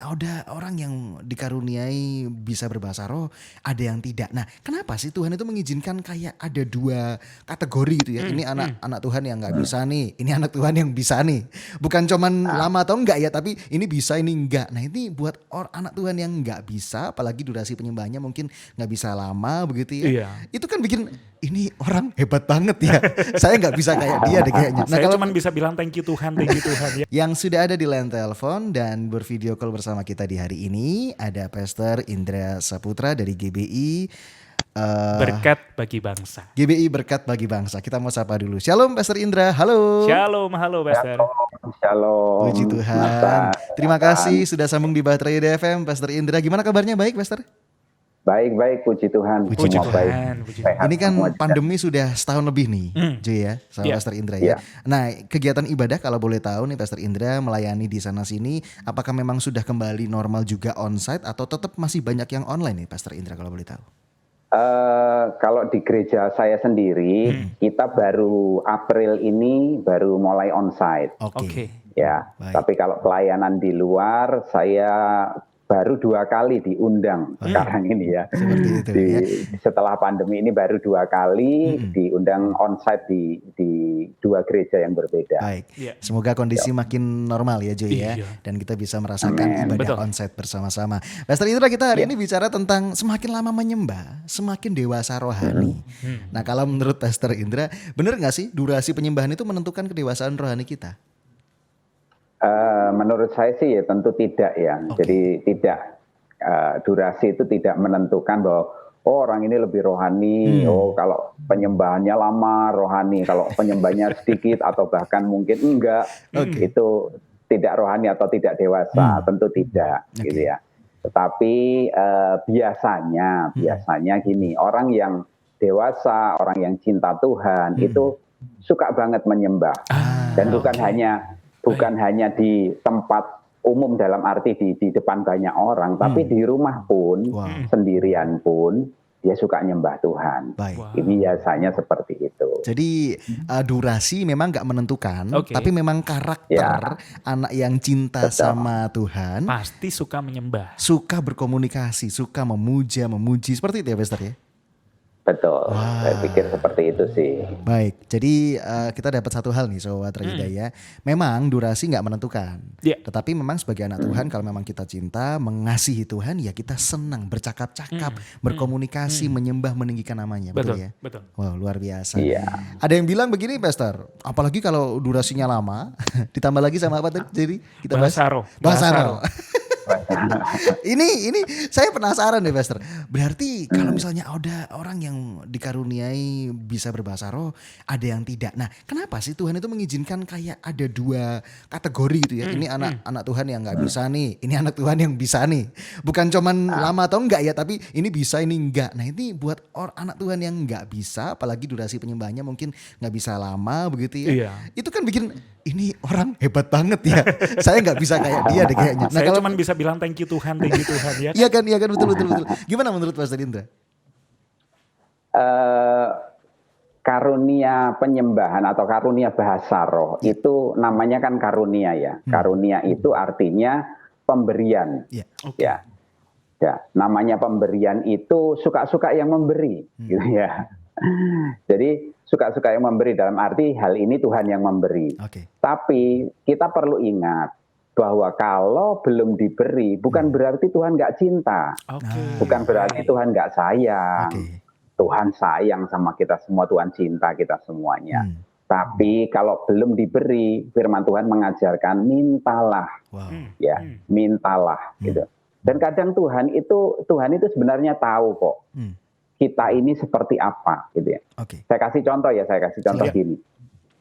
ada orang yang dikaruniai bisa berbahasa roh, ada yang tidak. Nah, kenapa sih Tuhan itu mengizinkan kayak ada dua kategori gitu ya? Ini anak Tuhan yang nggak bisa nih, ini anak Tuhan yang bisa nih. Bukan cuman lama atau enggak ya, tapi ini bisa ini enggak. Nah, ini buat anak Tuhan yang nggak bisa, apalagi durasi penyembahannya mungkin nggak bisa lama begitu ya. Iya. Itu kan bikin ini orang hebat banget ya. Saya nggak bisa kayak dia deh kayaknya. Nah, Saya kalau cuma bisa bilang thank you Tuhan ya. yang sudah ada di line telepon dan bervideo call bersama kita di hari ini ada Pastor Indra Saputra dari GBI. Berkat bagi bangsa. GBI Berkat Bagi Bangsa. Kita mau sapa dulu. Shalom Pastor Indra. Halo. Shalom, halo Pastor. Shalom. Puji Tuhan. Terima kasih sudah sambung di Bahtera Yuda FM Pastor Indra. Gimana kabarnya? Baik Pastor? Baik, puji Tuhan. Puji Semua Tuhan, baik. puji Tuhan. Ini kan pandemi sudah setahun lebih nih, Joy ya, sama Iya. Pastor Indra Iya. ya. Nah, kegiatan ibadah kalau boleh tahu nih Pastor Indra melayani di sana sini, apakah memang sudah kembali normal juga onsite atau tetap masih banyak yang online nih Pastor Indra kalau boleh tahu? Kalau di gereja saya sendiri, kita baru April ini baru mulai onsite. Oke. Ya, Baik. tapi kalau pelayanan di luar, saya baru 2 kali diundang sekarang ini ya. Seperti itu ya. Setelah pandemi ini baru 2 kali diundang onsite di 2 gereja yang berbeda. Baik, Iya. semoga kondisi makin normal ya Joy ya. Iya. Dan kita bisa merasakan Amin. ibadah Betul. onsite bersama-sama. Pastor Indra, kita hari ini bicara tentang semakin lama menyembah, semakin dewasa rohani. Nah, kalau menurut Pastor Indra, benar gak sih durasi penyembahan itu menentukan kedewasaan rohani kita? Menurut saya sih ya tentu tidak ya. Oke. Jadi tidak durasi itu tidak menentukan bahwa orang ini lebih rohani. Kalau penyembahannya lama rohani, kalau penyembahnya sedikit atau bahkan mungkin enggak, itu tidak rohani atau tidak dewasa. Tentu tidak, Oke. gitu ya. Tetapi biasanya gini, orang yang dewasa, orang yang cinta Tuhan itu suka banget menyembah. Dan bukan hanya di tempat umum dalam arti di depan banyak orang, tapi di rumah pun, Wow. sendirian pun, dia suka nyembah Tuhan. Baik. Wow. Ini biasanya seperti itu. Jadi durasi memang gak menentukan, Oke. tapi memang karakter anak yang cinta Betul. sama Tuhan, Pasti suka menyembah. suka berkomunikasi, suka memuji, seperti itu ya Pastor ya? Betul, saya pikir seperti itu sih. Baik, jadi kita dapat satu hal nih Sobat Hidayah. Memang durasi nggak menentukan. Iya. Tetapi memang sebagai anak Tuhan, kalau memang kita cinta, mengasihi Tuhan, ya kita senang bercakap-cakap, berkomunikasi, menyembah, meninggikan namanya. Betul ya? Betul. Wow, luar biasa. Iya. Ada yang bilang begini Pastor, apalagi kalau durasinya lama, ditambah lagi sama apa tadi? Jadi kita bahas Bahasa roh. Bahasa Bahasa roh. Ini saya penasaran deh Pastor. Berarti kalau misalnya ada orang yang dikaruniai bisa berbahasa roh, ada yang tidak. Nah, kenapa sih Tuhan itu mengizinkan kayak ada dua kategori gitu ya? Ini anak Tuhan yang nggak bisa nih, ini anak Tuhan yang bisa nih. Bukan cuman lama atau enggak ya, tapi ini bisa ini enggak. Nah, ini buat anak Tuhan yang nggak bisa, apalagi durasi penyembahannya mungkin nggak bisa lama begitu ya. Iya. Itu kan bikin ini orang hebat banget ya. Saya nggak bisa kayak dia deh kayaknya. Nah, Saya kalau cuma bisa bilang thank you Tuhan ya. Iya kan betul. Gimana menurut Pastor Indra? Karunia penyembahan atau karunia bahasa roh itu namanya kan karunia ya. Karunia itu artinya pemberian. Iya. Oke. Ya, namanya pemberian itu suka-suka yang memberi, gitu ya. Jadi suka-suka yang memberi dalam arti hal ini Tuhan yang memberi. Oke. Tapi kita perlu ingat bahwa kalau belum diberi bukan berarti Tuhan nggak cinta, Oke. bukan berarti Tuhan nggak sayang. Oke. Tuhan sayang sama kita semua, Tuhan cinta kita semuanya. Tapi kalau belum diberi, firman Tuhan mengajarkan mintalah, Wow. ya, mintalah, gitu. Dan kadang Tuhan itu sebenarnya tahu kok kita ini seperti apa, gitu ya. Oke. Saya kasih contoh Iya. gini.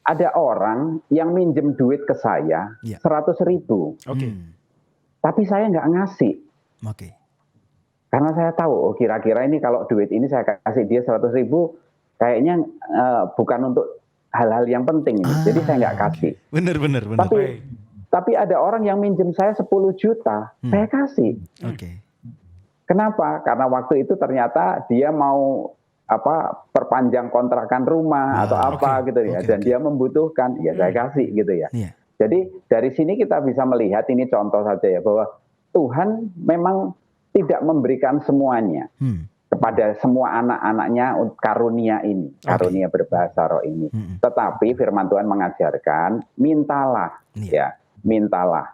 Ada orang yang minjem duit ke saya Iya. 100.000, Oke. tapi saya nggak ngasih. Oke. Karena saya tahu, kira-kira ini kalau duit ini saya kasih dia 100.000, kayaknya bukan untuk hal-hal yang penting ini. Jadi saya nggak kasih. Bener. Tapi ada orang yang minjem saya 10 juta, saya kasih. Oke. Kenapa? Karena waktu itu ternyata dia mau perpanjang kontrakan rumah atau apa gitu ya, dan dia membutuhkan, ya saya kasih gitu ya. Iya. Jadi dari sini kita bisa melihat, ini contoh saja ya, bahwa Tuhan memang tidak memberikan semuanya kepada semua anak-anaknya karunia ini, karunia berbahasa roh ini. Tetapi firman Tuhan mengajarkan, mintalah, ya, mintalah.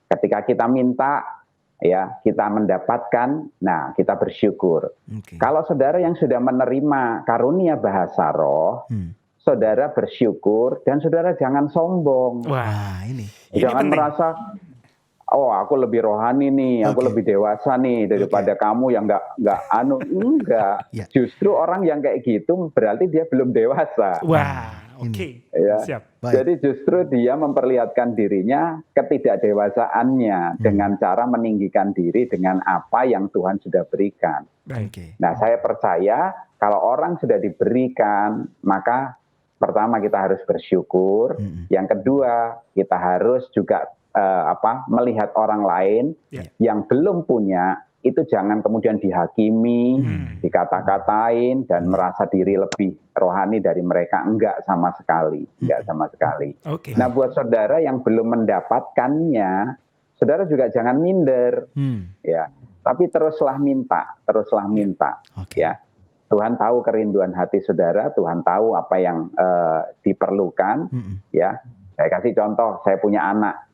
Ketika kita minta, ya, kita mendapatkan, nah kita bersyukur. Kalau saudara yang sudah menerima karunia bahasa roh, saudara bersyukur dan saudara jangan sombong. Wah, ini jangan penting. merasa, oh aku lebih rohani nih, aku lebih dewasa nih daripada kamu yang enggak. Justru orang yang kayak gitu berarti dia belum dewasa. Wah, oke. Ya. Siap. Jadi justru dia memperlihatkan dirinya ketidakdewasaannya dengan cara meninggikan diri dengan apa yang Tuhan sudah berikan. Nah, saya percaya kalau orang sudah diberikan, maka pertama kita harus bersyukur, yang kedua kita harus juga melihat orang lain yang belum punya, itu jangan kemudian dihakimi, dikata-katain dan merasa diri lebih rohani dari mereka. Enggak sama sekali, enggak sama sekali. Nah, buat saudara yang belum mendapatkannya, saudara juga jangan minder, ya. Tapi teruslah minta, ya. Tuhan tahu kerinduan hati saudara, Tuhan tahu apa yang diperlukan, ya. Saya kasih contoh, saya punya anak.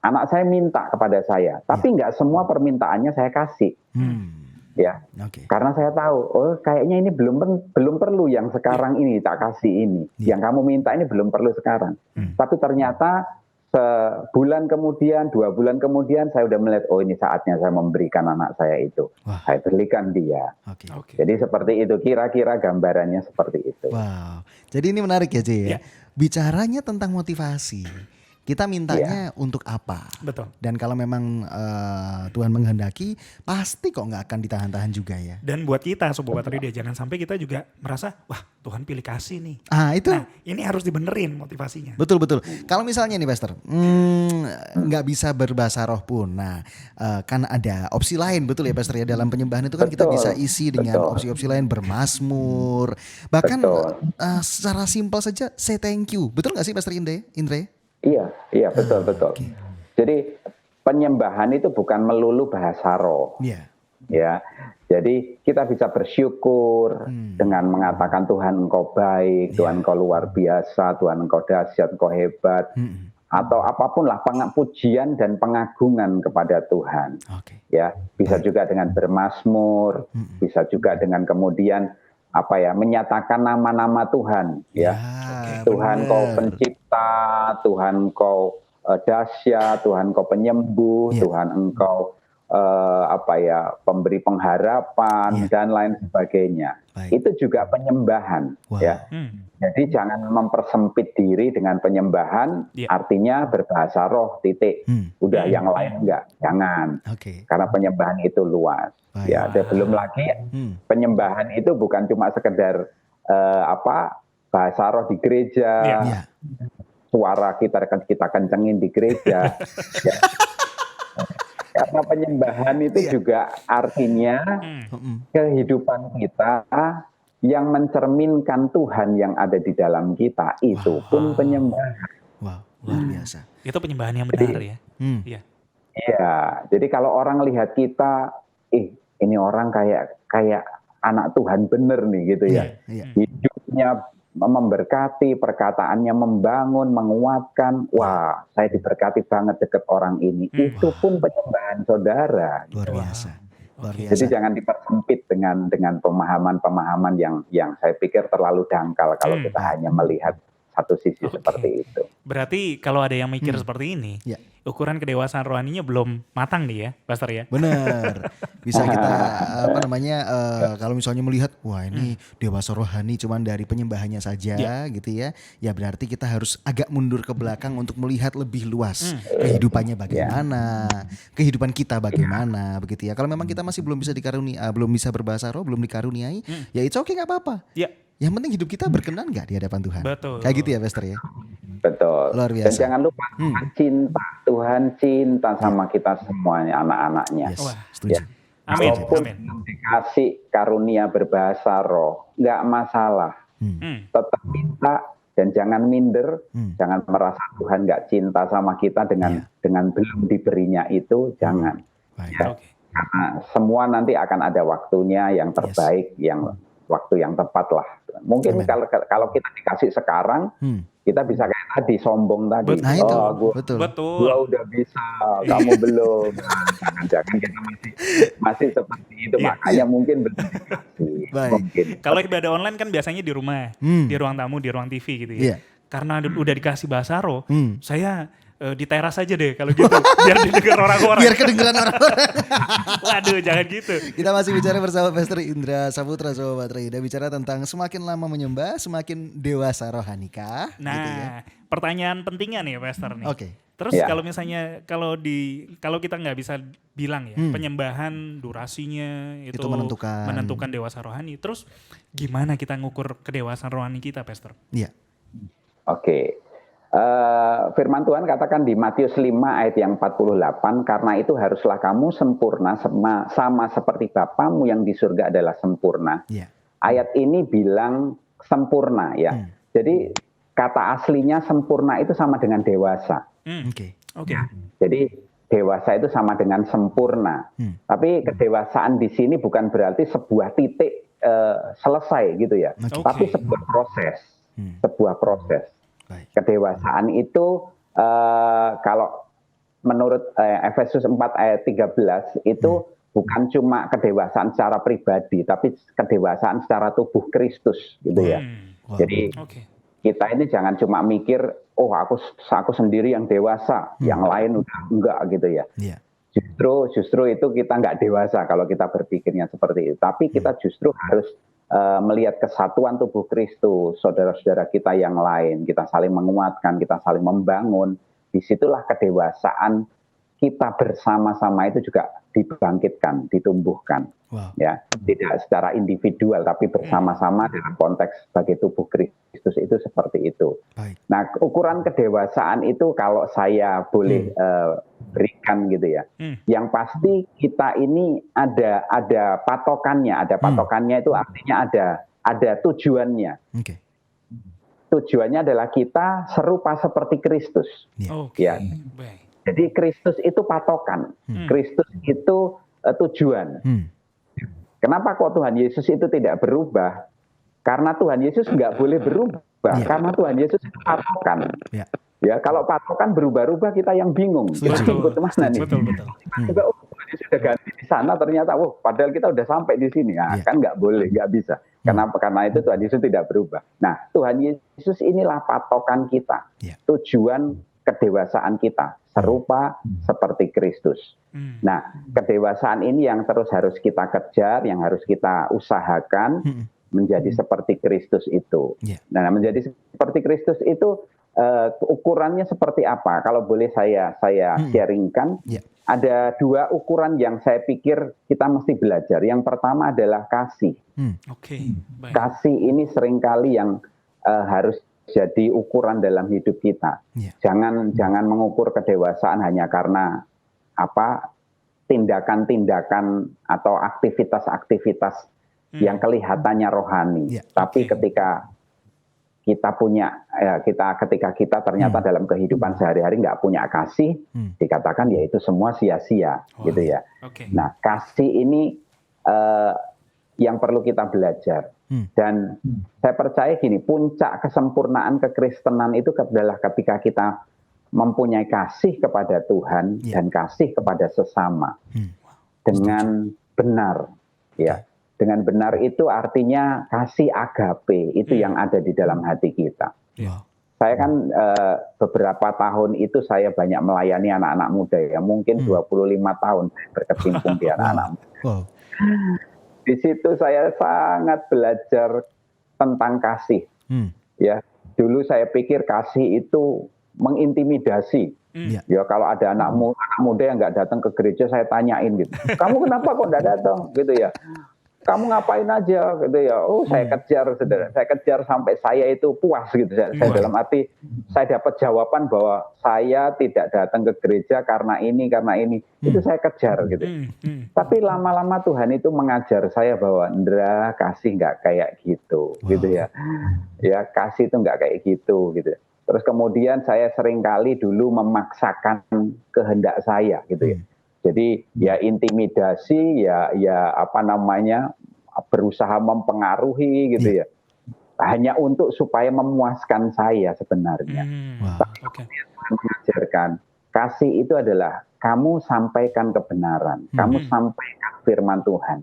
Anak saya minta kepada saya, tapi nggak semua permintaannya saya kasih, ya, karena saya tahu, oh kayaknya ini belum perlu yang sekarang ini tak kasih ini, yang kamu minta ini belum perlu sekarang, tapi ternyata sebulan kemudian, 2 bulan kemudian saya udah melihat, oh ini saatnya saya memberikan anak saya itu, saya berikan dia. Jadi seperti itu, kira-kira gambarannya seperti itu. Wow, jadi ini menarik ya, J, ya. Bicaranya tentang motivasi. Kita mintanya untuk apa? Betul. Dan kalau memang Tuhan menghendaki, pasti kok nggak akan ditahan-tahan juga ya. Dan buat kita Sobat Bateri, jangan sampai kita juga merasa, wah Tuhan pilih kasih nih. Itu. Nah, ini harus dibenerin motivasinya. Betul. Kalau misalnya nih Pastor, nggak bisa berbahasa roh pun. Nah, kan ada opsi lain, betul ya Pastor ya, dalam penyembahan itu kan kita bisa isi dengan opsi-opsi lain, bermazmur. Bahkan secara simpel saja, say thank you. Betul nggak sih Pastor Indre? Iya, betul. Jadi penyembahan itu bukan melulu bahasa roh. Ya. Jadi kita bisa bersyukur dengan mengatakan Tuhan Engkau baik, Tuhan Engkau luar biasa, Tuhan Engkau dahsyat, Engkau hebat. Atau apapun lah, pujian dan pengagungan kepada Tuhan. Ya, bisa juga dengan bermazmur, bisa juga dengan kemudian menyatakan nama-nama Tuhan, ya. Tuhan Kau pencipta, Tuhan Kau dahsyat, Tuhan Kau penyembuh, Tuhan Engkau pemberi pengharapan dan lain sebagainya. Itu juga penyembahan, ya. Jadi jangan mempersempit diri dengan penyembahan, artinya berbahasa roh, titik. Udah yang lain enggak, jangan. Karena penyembahan itu luas. Ya, dan belum lagi penyembahan itu bukan cuma sekedar bahasa roh di gereja, suara kita kencengin di gereja. Ya. Karena penyembahan itu juga artinya kehidupan kita yang mencerminkan Tuhan yang ada di dalam kita, itu pun penyembahan. Wow, luar biasa. Itu penyembahan yang benar ya. Iya, jadi kalau orang lihat kita, ini orang kayak anak Tuhan bener nih gitu ya. Hidupnya memberkati, perkataannya membangun, menguatkan. Wah, saya diberkati banget deket orang ini. Itu pun penyembahan saudara. Luar biasa. Jadi jangan dipersempit dengan pemahaman-pemahaman yang saya pikir terlalu dangkal kalau kita hanya melihat satu sisi seperti itu. Berarti kalau ada yang mikir seperti ini, ukuran kedewasaan rohaninya belum matang nih ya, Pastor ya. Benar. Bisa kita kalau misalnya melihat, wah ini dewasa rohani cuman dari penyembahannya saja gitu ya. Ya berarti kita harus agak mundur ke belakang untuk melihat lebih luas kehidupannya bagaimana, kehidupan kita bagaimana begitu ya. Kalau memang kita masih belum bisa belum bisa berbahasa roh, belum dikaruniai, ya it's okay, nggak apa-apa. Yang penting hidup kita berkenan nggak di hadapan Tuhan. Betul. Kayak gitu ya Pastor ya. Betul. Luar biasa. Dan jangan lupa Tuhan cinta sama kita semuanya, anak-anaknya. Yes, setuju. Amin. Walaupun dikasih karunia berbahasa roh, nggak masalah. Tetap minta dan jangan minder, jangan merasa Tuhan nggak cinta sama kita dengan belum diberinya itu, jangan. Baik. Ya, karena semua nanti akan ada waktunya yang terbaik, yang waktu yang tepat lah. Mungkin kalau kita dikasih sekarang, kita bisa kayak tadi sombong tadi. Nah itu, betul. Gua udah bisa, kamu belum. Jangan-jangan kita masih seperti itu. Makanya mungkin belum dikasih. Mungkin. Kalau ibadah online kan biasanya di rumah, di ruang tamu, di ruang TV gitu ya. Karena udah dikasih bahasa roh, saya di teras aja deh kalau gitu, biar didengar orang-orang. Biar kedengeran orang-orang. Waduh, jangan gitu. Kita masih bicara bersama Pastor Indra Saputra, Sobat Ray. Kita bicara tentang semakin lama menyembah, semakin dewasa rohanikah? Nah, gitu ya. pertanyaan pentingnya nih Pastor nih. Oke. Terus kalau misalnya kalau kita nggak bisa bilang ya penyembahan durasinya itu menentukan dewasa rohani. Terus gimana kita ngukur kedewasaan rohani kita, Pastor? Iya. Oke. Firman Tuhan katakan di Matius 5 ayat yang 48, karena itu haruslah kamu sempurna sama seperti Bapamu yang di surga adalah sempurna. Ayat ini bilang sempurna ya. Jadi kata aslinya sempurna itu sama dengan dewasa. Jadi dewasa itu sama dengan sempurna. Tapi kedewasaan di sini bukan berarti sebuah titik selesai gitu ya. Tapi sebuah proses. Sebuah proses. Kedewasaan itu kalau menurut Efesus 4 ayat 13 itu bukan cuma kedewasaan secara pribadi, tapi kedewasaan secara tubuh Kristus gitu ya. Jadi kita ini jangan cuma mikir, oh aku sendiri yang dewasa, yang lain udah enggak gitu ya. Justru itu kita nggak dewasa kalau kita berpikirnya seperti itu. Tapi kita justru harus melihat kesatuan tubuh Kristus, saudara-saudara kita yang lain, kita saling menguatkan, kita saling membangun. Disitulah kedewasaan kita bersama-sama itu juga dibangkitkan, ditumbuhkan. Ya, tidak secara individual, tapi bersama-sama dalam konteks sebagai tubuh Kristus itu seperti itu. Nah, ukuran kedewasaan itu kalau saya boleh berikan gitu ya. Yang pasti kita ini ada patokannya, itu artinya ada tujuannya. Tujuannya adalah kita serupa seperti Kristus. Ya. Jadi Kristus itu patokan, Kristus itu tujuan. Kenapa kok Tuhan Yesus itu tidak berubah? Karena Tuhan Yesus nggak boleh berubah, karena Tuhan Yesus itu patokan. Ya, kalau patokan berubah-ubah kita yang bingung. Kita ikut kemana nih? Juga Tuhan Yesus sudah ganti di sana, ternyata, padahal kita udah sampai di sini. Nah, kan nggak boleh, nggak bisa. Kenapa? Karena itu Tuhan Yesus tidak berubah. Nah, Tuhan Yesus inilah patokan kita, tujuan kedewasaan kita, serupa seperti Kristus. Nah, kedewasaan ini yang terus harus kita kejar, yang harus kita usahakan menjadi seperti Kristus itu. Nah, menjadi seperti Kristus itu ukurannya seperti apa? Kalau boleh saya sharingkan, ada dua ukuran yang saya pikir kita mesti belajar. Yang pertama adalah kasih. Kasih ini seringkali yang harus jadi ukuran dalam hidup kita. Jangan mengukur kedewasaan hanya karena tindakan-tindakan atau aktivitas-aktivitas yang kelihatannya rohani. Tapi ketika kita ternyata dalam kehidupan sehari-hari nggak punya kasih, dikatakan ya itu semua sia-sia, gitu ya. Nah, kasih ini yang perlu kita belajar. Dan saya percaya gini, puncak kesempurnaan kekristenan itu adalah ketika kita mempunyai kasih kepada Tuhan dan kasih kepada sesama dengan benar, ya. Dengan benar itu artinya kasih agape itu yang ada di dalam hati kita. Saya kan beberapa tahun itu saya banyak melayani anak-anak muda ya, mungkin 25 tahun berkecimpung di anak-anak muda. Di situ saya sangat belajar tentang kasih. Ya, dulu saya pikir kasih itu mengintimidasi. Ya, kalau ada anak muda yang nggak datang ke gereja, saya tanyain gitu. Kamu kenapa kok nggak datang? Gitu ya. Kamu ngapain aja gitu ya. Saya kejar, saudara. Saya kejar sampai saya itu puas gitu. Saya dalam arti saya dapat jawaban bahwa saya tidak datang ke gereja karena ini. Itu saya kejar gitu. Tapi lama-lama Tuhan itu mengajar saya bahwa Indra, kasih nggak kayak gitu, gitu ya. Ya, kasih itu nggak kayak gitu, gitu. Terus kemudian saya seringkali dulu memaksakan kehendak saya gitu ya. Jadi ya intimidasi, ya apa namanya, berusaha mempengaruhi gitu ya. Hanya untuk supaya memuaskan saya sebenarnya. Oke. Mengajarkan kasih itu adalah kamu sampaikan kebenaran, kamu sampaikan firman Tuhan.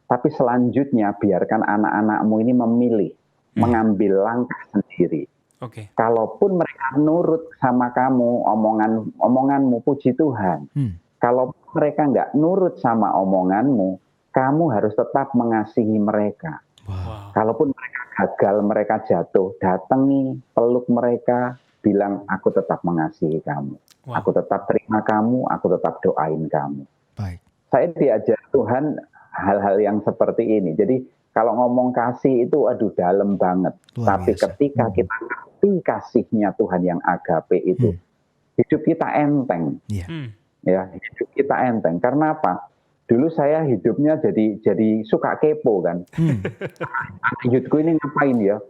Tapi selanjutnya biarkan anak-anakmu ini memilih, mengambil langkah sendiri. Oke. Kalaupun mereka nurut sama kamu, omonganmu, puji Tuhan. Kalau mereka nggak nurut sama omonganmu, kamu harus tetap mengasihi mereka. Wow. Kalaupun mereka gagal, mereka jatuh, datangi, peluk mereka, bilang aku tetap mengasihi kamu. Wow. Aku tetap terima kamu, aku tetap doain kamu. Baik. Saya diajar Tuhan hal-hal yang seperti ini. Jadi kalau ngomong kasih itu aduh dalam banget. Luar Tapi biasa. ketika kita ngerti kasihnya Tuhan yang agape itu, hidup kita enteng. Ya, hidup kita enteng. Karena apa? Dulu saya hidupnya jadi suka kepo kan. Hidupku ini ngapain ya?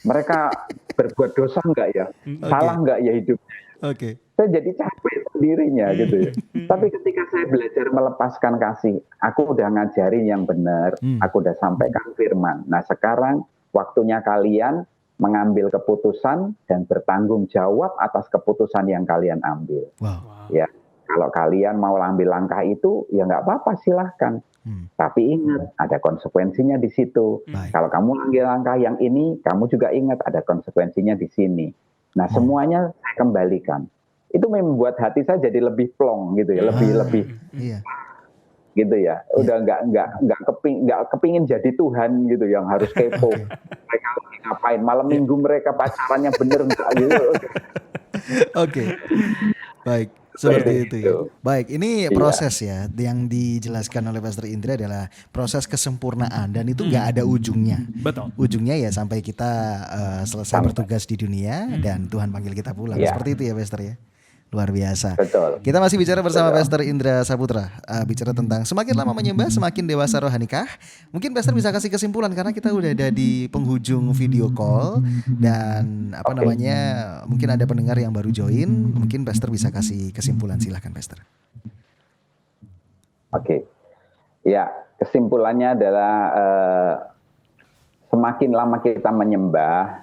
Mereka berbuat dosa enggak ya? Salah enggak ya hidupnya? Saya jadi capek sendirinya gitu ya. Tapi ketika saya belajar melepaskan kasih, aku udah ngajarin yang benar, aku udah sampaikan firman. Nah sekarang waktunya kalian mengambil keputusan dan bertanggung jawab atas keputusan yang kalian ambil. Ya. Kalau kalian mau ambil langkah itu, ya nggak apa-apa, silahkan. Tapi ingat, ada konsekuensinya di situ. Kalau kamu ambil langkah yang ini, kamu juga ingat ada konsekuensinya di sini. Nah, semuanya saya kembalikan. Itu membuat hati saya jadi lebih plong gitu ya, lebih gitu ya. Udah nggak kepingin jadi Tuhan gitu yang harus kepo. Mereka lagi ngapain? Malam minggu mereka pacarannya bener nggak gitu. Oke. Baik. Seperti itu ya. Baik, ini proses ya yang dijelaskan oleh Pastor Indra adalah proses kesempurnaan dan itu nggak ada ujungnya. Betul. Ujungnya ya sampai kita selesai bertugas di dunia dan Tuhan panggil kita pulang. Seperti itu ya Pastor ya. Luar biasa. Betul. Kita masih bicara bersama Pastor Indra Saputra, bicara tentang semakin lama menyembah semakin dewasa rohanikah. Mungkin Pastor bisa kasih kesimpulan karena kita udah ada di penghujung video call dan mungkin ada pendengar yang baru join, mungkin Pastor bisa kasih kesimpulan, silahkan Pastor. Oke. Ya, kesimpulannya adalah semakin lama kita menyembah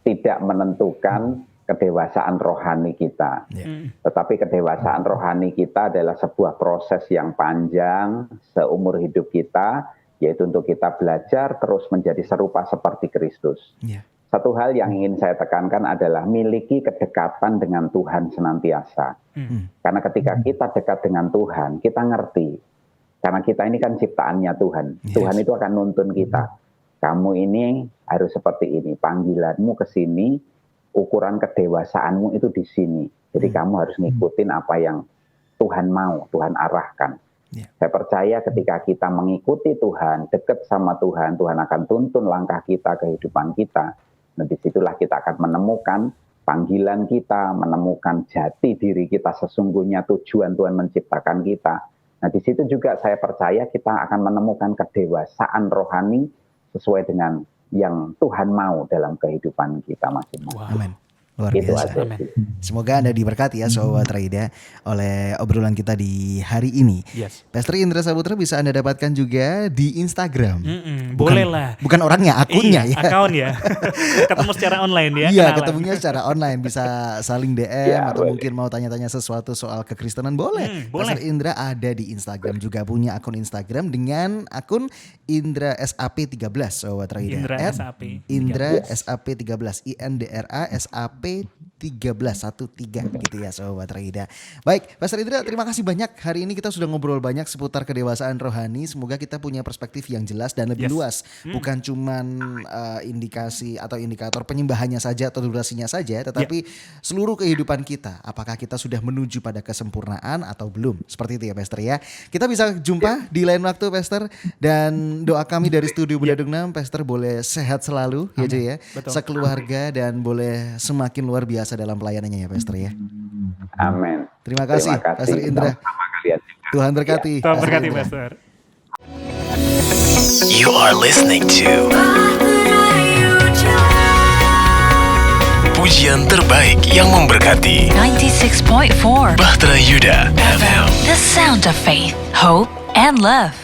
tidak menentukan kedewasaan rohani kita. Tetapi kedewasaan rohani kita adalah sebuah proses yang panjang seumur hidup kita, yaitu untuk kita belajar terus menjadi serupa seperti Kristus. Satu hal yang ingin saya tekankan adalah miliki kedekatan dengan Tuhan senantiasa. Karena ketika kita dekat dengan Tuhan, kita ngerti. Karena kita ini kan ciptaannya Tuhan. Tuhan itu akan nuntun kita. Kamu ini harus seperti ini, panggilanmu ke sini, ukuran kedewasaanmu itu di sini. Jadi kamu harus ngikutin apa yang Tuhan mau, Tuhan arahkan. Saya percaya ketika kita mengikuti Tuhan, dekat sama Tuhan, Tuhan akan tuntun langkah kita, kehidupan kita. Nah disitulah kita akan menemukan panggilan kita, menemukan jati diri kita sesungguhnya, tujuan Tuhan menciptakan kita. Nah di situ juga saya percaya kita akan menemukan kedewasaan rohani sesuai dengan yang Tuhan mau dalam kehidupan kita masing-masing. Amin. Luar biasa. Semoga Anda diberkati ya Sobat Raida oleh obrolan kita di hari ini. Pastor Indra Saputra bisa Anda dapatkan juga di Instagram. Boleh lah. Bukan orangnya, akunnya ya. Akun ya. Ketemu secara online ya. Iya, ketemunya secara online, bisa saling DM atau mungkin mau tanya-tanya sesuatu soal kekristenan boleh. Pastor Indra ada di Instagram juga, punya akun Instagram dengan akun Indra SAP 13 Sobat Raida. Indra SAP. Indra SAP 13 INDRA SAP 1313 gitu ya Sobat Raida. Baik, Pastor Indra terima kasih banyak. Hari ini kita sudah ngobrol banyak seputar kedewasaan rohani. Semoga kita punya perspektif yang jelas dan lebih luas. Bukan cuman indikasi atau indikator penyembahannya saja atau durasinya saja, tetapi seluruh kehidupan kita. Apakah kita sudah menuju pada kesempurnaan atau belum? Seperti itu ya Pastor ya. Kita bisa jumpa di lain waktu Pastor. Dan doa kami dari Studio Bedadung 6, Pastor boleh sehat selalu ya Jo ya. Sekeluarga dan boleh semakin luar biasa dalam pelayanannya ya Pastor ya. Amin. Terima kasih Pastor Indra. Tuhan berkati. Tuhan berkati Pastor. You are listening to pujian terbaik yang memberkati 96.4 Bahtera Yuda FM. The sound of faith, hope, and love.